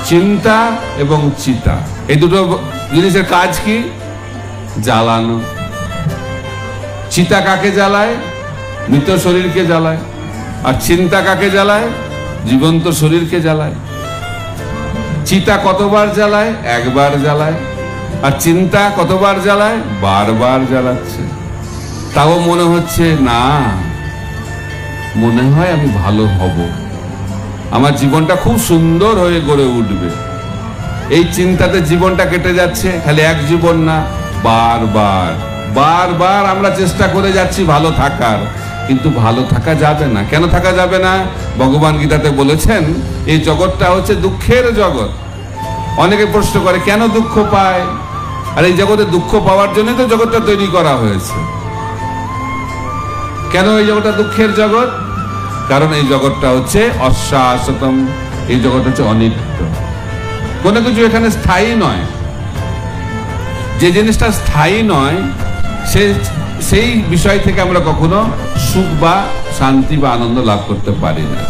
চিন্তা এবং চিতা, এই দুটো জিনিসের কাজ কি? জ্বালানো। চিতা কাকে জ্বালায়? মৃত শরীরকে জ্বালায়। আর চিন্তা কাকে জ্বালায়? জীবন্ত শরীরকে জ্বালায়। চিতা কতবার জ্বালায়? একবার জ্বালায়। আর চিন্তা কতবার জ্বালায়? বারবার জ্বালাচ্ছে। তাও মনে হচ্ছে না, মনে হয় আমি ভালো হব, আমার জীবনটা খুব সুন্দর হয়ে গড়ে উঠবে। এই চিন্তাতে জীবনটা কেটে যাচ্ছে। খালি এক জীবন না, বারবার বারবার আমরা চেষ্টা করে যাচ্ছি ভালো থাকার, কিন্তু ভালো থাকা যাবে না। কেন থাকা যাবে না? ভগবান গীতাতে বলেছেন এই জগৎটা হচ্ছে দুঃখের জগৎ। অনেকে প্রশ্ন করে কেন দুঃখ পায়? আর এই জগতে দুঃখ পাওয়ার জন্য তো জগৎটা তৈরি করা হয়েছে। কেন এই জগৎটা দুঃখের জগৎ? কারণ এই জগৎটা হচ্ছে অশাশ্বতম, এই জগৎ হচ্ছে অনিত্য। কোনো কিছু এখানে স্থায়ী নয়। যে জিনিসটা স্থায়ী নয় সেই বিষয় থেকে আমরা কখনো সুখ বা শান্তি বা আনন্দ লাভ করতে পারি না।